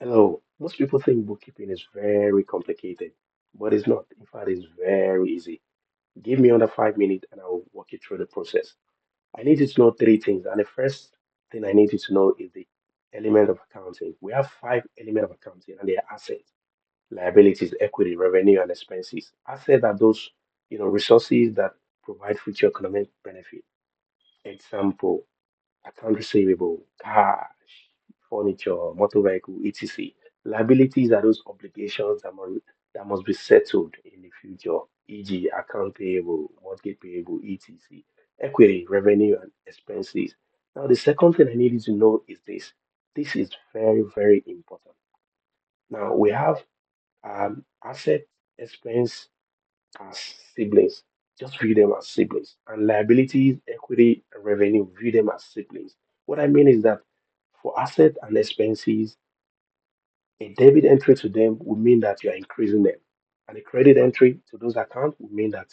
Hello. Most people think bookkeeping is very complicated, but it's not. In fact, it's very easy. Give me under 5 minutes and I'll walk you through the process. I need you to know three things. And the first thing I need you to know is the element of accounting. We have five elements of accounting and they are assets, liabilities, equity, revenue, and expenses. Assets are those, resources that provide future economic benefit. Example, account receivable, cash, furniture, motor vehicle, etc. Liabilities are those obligations that must be settled in the future, e.g., account payable, mortgage payable, etc. Equity, revenue, and expenses. Now, the second thing I need you to know is this. This is very, very important. Now, we have asset, expense, as siblings. Just view them as siblings. And liabilities, equity, and revenue, view them as siblings. What I mean is that for asset and expenses, a debit entry to them would mean that you are increasing them. And a credit entry to those accounts would mean that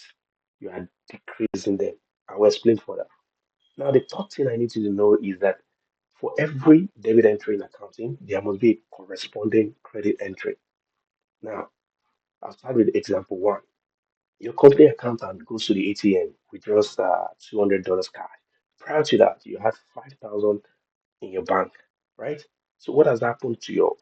you are decreasing them. I will explain further. Now, the third thing I need you to know is that for every debit entry in accounting, there must be a corresponding credit entry. Now, I'll start with example one. Your company accountant goes to the ATM with just $200 cash. Prior to that, you had 5,000 in your bank, right? So what has happened to your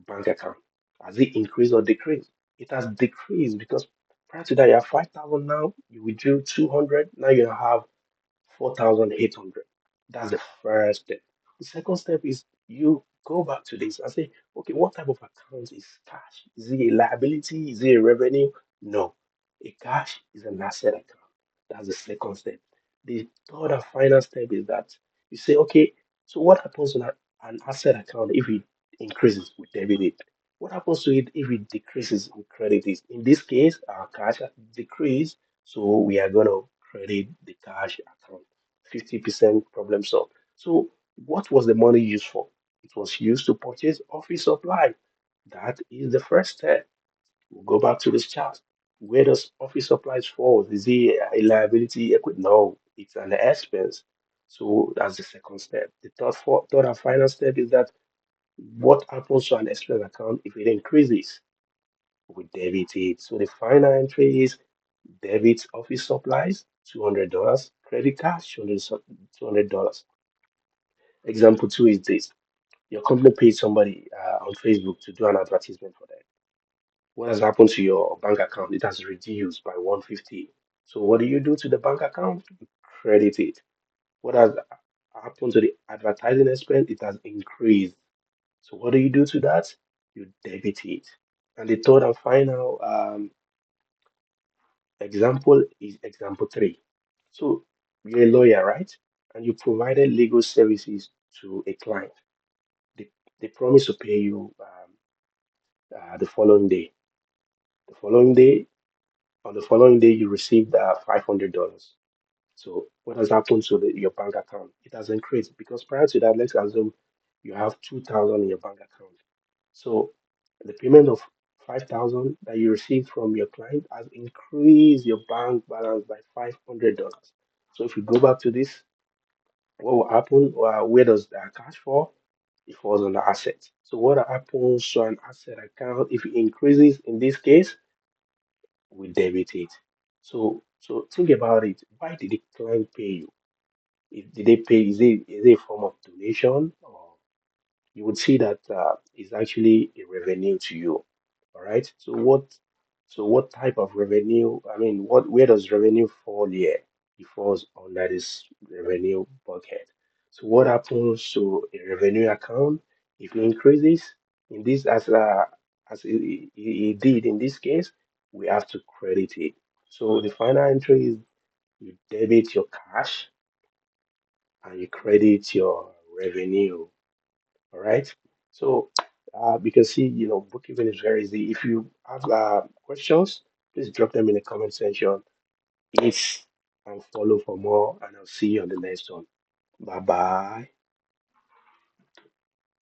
bank account? Has it increased or decreased? It has decreased because prior to that, you have 5,000 now, you withdrew 200, now you have 4,800. That's the first step. The second step is you go back to this and say, okay, what type of account is cash? Is it a liability? Is it a revenue? No. A cash is an asset account. That's the second step. The third and final step is that you say, okay, so what happens to an asset account if it increases with debit it? What happens to it if it decreases with credit it? In this case, our cash has decreased, so we are going to credit the cash account. 50% problem solved. So, what was the money used for? It was used to purchase office supply. That is the first step. We'll go back to this chart. Where does office supplies fall? Is it a liability equity? No, it's an expense. So that's the second step. The third and final step is that what happens to an expense account if it increases? We debit it. So the final entry is debit office supplies, $200, credit cash, $200. Example two is this. Your company paid somebody on Facebook to do an advertisement for them. What has happened to your bank account? It has reduced by 150. So what do you do to the bank account? You credit it. What has happened to the advertising expense? It has increased. So what do you do to that? You debit it. And the third and final example is example three. So you're a lawyer, right? And you provided legal services to a client. They, they promise to pay you the following day. The following day, on the following day, you received $500. So what has happened to your bank account? It has increased because prior to that, let's assume you have 2,000 in your bank account. So the payment of 5,000 that you received from your client has increased your bank balance by $500. So if you go back to this, what will happen? Where does the cash fall? It falls on the asset. So what happens to an asset account if it increases? In this case, we debit it. So think about it. Why did the client pay you? Did they pay? Is it a form of donation, or you would see that it's actually a revenue to you. All right. So what type of revenue? I mean, where does revenue fall here? It falls under this revenue bucket. So what happens to a revenue account if it increases in this as it did in this case? We have to credit it. So the final entry is you debit your cash and you credit your revenue. All right. So you can see, bookkeeping is very easy. If you have questions, please drop them in the comment section. Please and follow for more, and I'll see you on the next one. Bye bye.